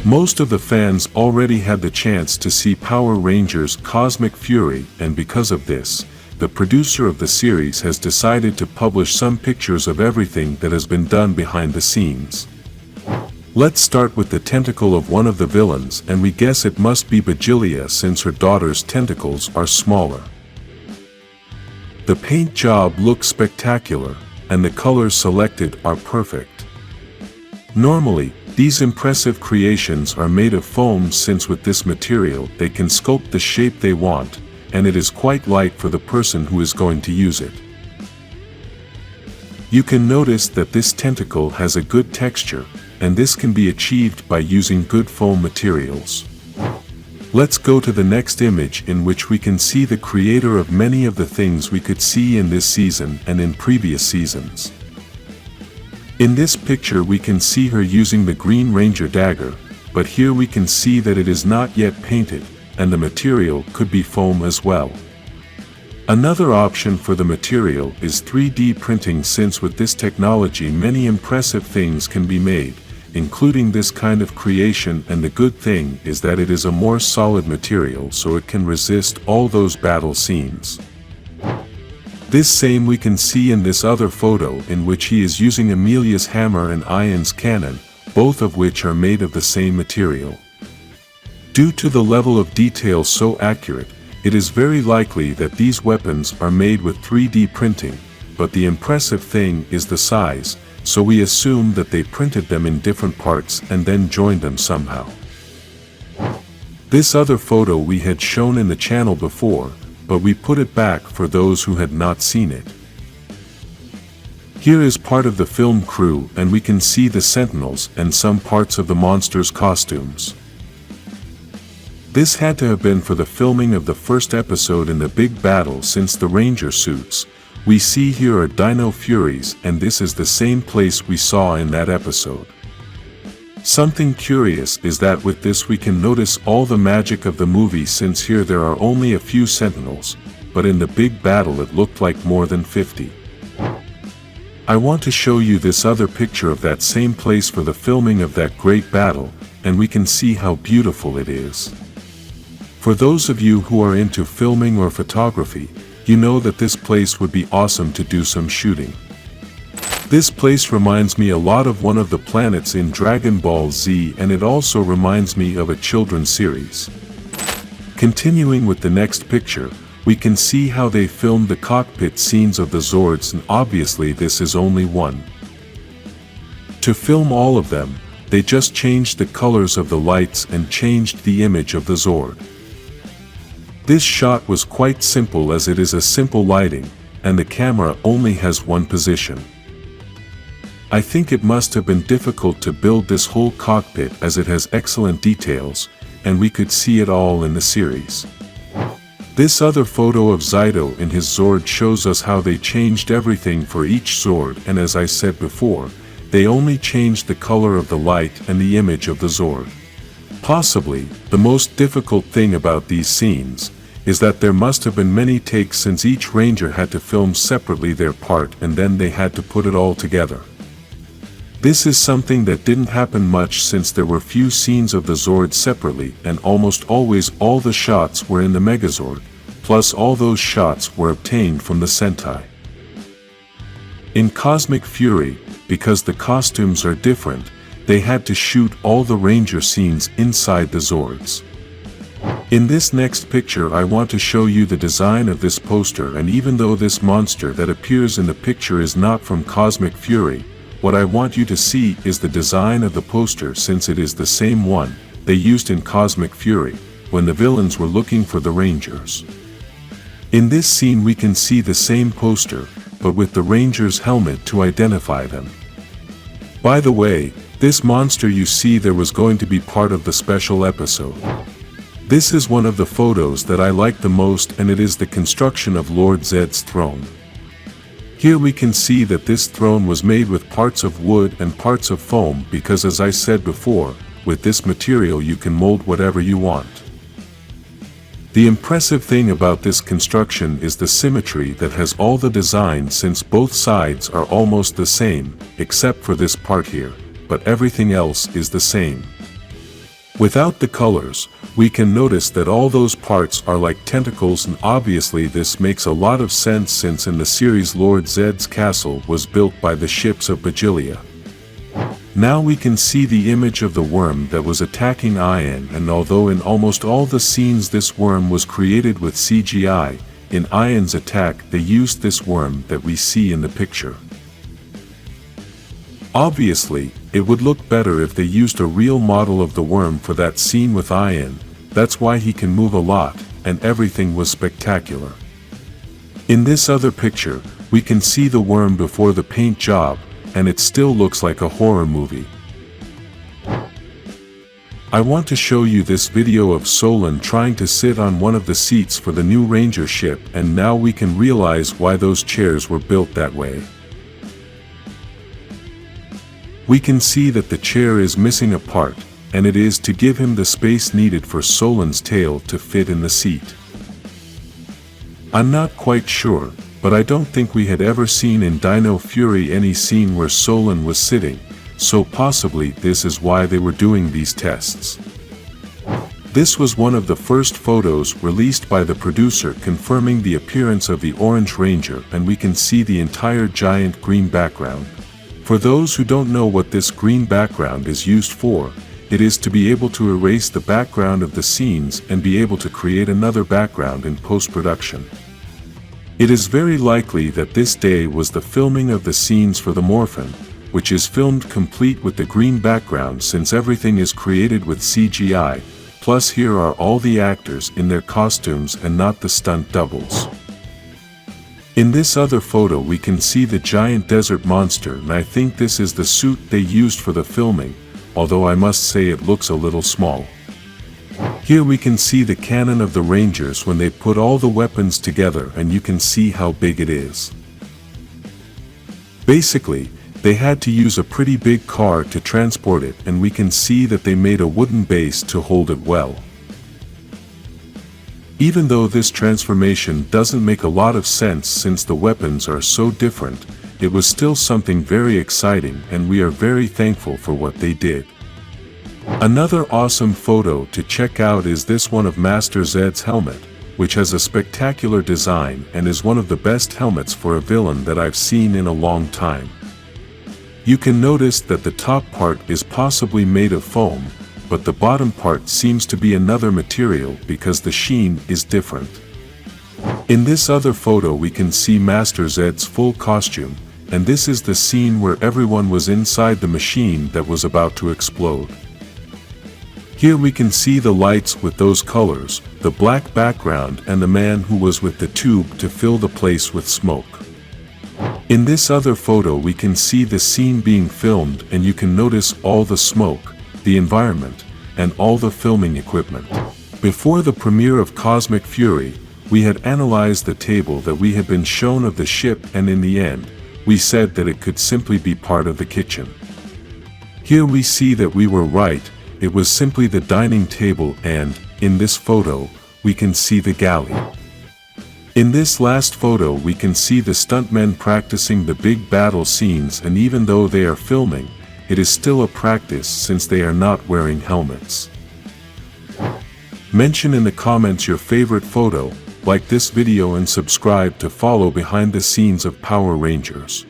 Most of the fans already had the chance to see Power Rangers Cosmic Fury, and because of this, the producer of the series has decided to publish some pictures of everything that has been done behind the scenes. Let's start with the tentacle of one of the villains, and we guess it must be Bajilia since her daughter's tentacles are smaller. The paint job looks spectacular, and the colors selected are perfect. Normally, these impressive creations are made of foam since with this material they can sculpt the shape they want, and it is quite light for the person who is going to use it. You can notice that this tentacle has a good texture, and this can be achieved by using good foam materials. Let's go to the next image in which we can see the creator of many of the things we could see in this season and in previous seasons. In this picture we can see her using the Green Ranger dagger, but here we can see that it is not yet painted, and the material could be foam as well. Another option for the material is 3D printing, since with this technology many impressive things can be made, including this kind of creation, and the good thing is that it is a more solid material so it can resist all those battle scenes. This same we can see in this other photo in which he is using Amelia's hammer and Ian's cannon, both of which are made of the same material. Due to the level of detail so accurate, it is very likely that these weapons are made with 3D printing, but the impressive thing is the size, so we assume that they printed them in different parts and then joined them somehow. This other photo we had shown in the channel before, but we put it back for those who had not seen it. Here is part of the film crew, and we can see the Sentinels and some parts of the monsters' costumes. This had to have been for the filming of the first episode in the big battle, since the Ranger suits we see here are Dino Furies, and this is the same place we saw in that episode. Something curious is that with this we can notice all the magic of the movie, since here there are only a few Sentinels, but in the big battle it looked like more than 50. I want to show you this other picture of that same place for the filming of that great battle, and we can see how beautiful it is. For those of you who are into filming or photography, you know that this place would be awesome to do some shooting. This place reminds me a lot of one of the planets in Dragon Ball Z, and it also reminds me of a children's series. Continuing with the next picture, we can see how they filmed the cockpit scenes of the Zords, and obviously this is only one. To film all of them, they just changed the colors of the lights and changed the image of the Zord. This shot was quite simple, as it is a simple lighting, and the camera only has one position. I think it must have been difficult to build this whole cockpit, as it has excellent details, and we could see it all in the series. This other photo of Zyto in his Zord shows us how they changed everything for each Zord, and as I said before, they only changed the color of the light and the image of the Zord. Possibly, the most difficult thing about these scenes is that there must have been many takes, since each Ranger had to film separately their part and then they had to put it all together. This is something that didn't happen much, since there were few scenes of the Zord separately, and almost always all the shots were in the Megazord, plus all those shots were obtained from the Sentai. In Cosmic Fury, because the costumes are different, they had to shoot all the Ranger scenes inside the Zords. In this next picture I want to show you the design of this poster, and even though this monster that appears in the picture is not from Cosmic Fury, what I want you to see is the design of the poster, since it is the same one they used in Cosmic Fury, when the villains were looking for the Rangers. In this scene we can see the same poster, but with the Ranger's helmet to identify them. By the way, this monster you see there was going to be part of the special episode. This is one of the photos that I like the most, and it is the construction of Lord Zedd's throne. Here we can see that this throne was made with parts of wood and parts of foam, because as I said before, with this material you can mold whatever you want. The impressive thing about this construction is the symmetry that has all the design, since both sides are almost the same, except for this part here, but everything else is the same. Without the colors, we can notice that all those parts are like tentacles, and obviously this makes a lot of sense since in the series Lord Zedd's castle was built by the ships of Bajilia. Now we can see the image of the worm that was attacking Ian, and although in almost all the scenes this worm was created with CGI, in Ian's attack they used this worm that we see in the picture. Obviously, it would look better if they used a real model of the worm for that scene with Ian. That's why he can move a lot, and everything was spectacular. In this other picture, we can see the worm before the paint job, and it still looks like a horror movie. I want to show you this video of Solon trying to sit on one of the seats for the new Ranger ship, and now we can realize why those chairs were built that way. We can see that the chair is missing a part, and it is to give him the space needed for Solon's tail to fit in the seat. I'm not quite sure, but I don't think we had ever seen in Dino Fury any scene where Solon was sitting, so possibly this is why they were doing these tests. This was one of the first photos released by the producer confirming the appearance of the Orange Ranger, and we can see the entire giant green background. For those who don't know what this green background is used for, it is to be able to erase the background of the scenes and be able to create another background in post-production. It is very likely that this day was the filming of the scenes for the Morphin, which is filmed complete with the green background since everything is created with CGI, plus here are all the actors in their costumes and not the stunt doubles. In this other photo we can see the giant desert monster, and I think this is the suit they used for the filming, although I must say it looks a little small. Here we can see the cannon of the Rangers when they put all the weapons together, and you can see how big it is. Basically, they had to use a pretty big car to transport it, and we can see that they made a wooden base to hold it well. Even though this transformation doesn't make a lot of sense since the weapons are so different, it was still something very exciting, and we are very thankful for what they did. Another awesome photo to check out is this one of Master Zedd's helmet, which has a spectacular design and is one of the best helmets for a villain that I've seen in a long time. You can notice that the top part is possibly made of foam, but the bottom part seems to be another material because the sheen is different. In this other photo we can see Master Zedd's full costume, and this is the scene where everyone was inside the machine that was about to explode. Here we can see the lights with those colors, the black background, and the man who was with the tube to fill the place with smoke. In this other photo we can see the scene being filmed, and you can notice all the smoke, the environment, and all the filming equipment. Before the premiere of Cosmic Fury, we had analyzed the table that we had been shown of the ship, and in the end, we said that it could simply be part of the kitchen. Here we see that we were right, it was simply the dining table, and, in this photo, we can see the galley. In this last photo we can see the stuntmen practicing the big battle scenes, and even though they are filming, it is still a practice since they are not wearing helmets. Mention in the comments your favorite photo, like this video and subscribe to follow behind the scenes of Power Rangers.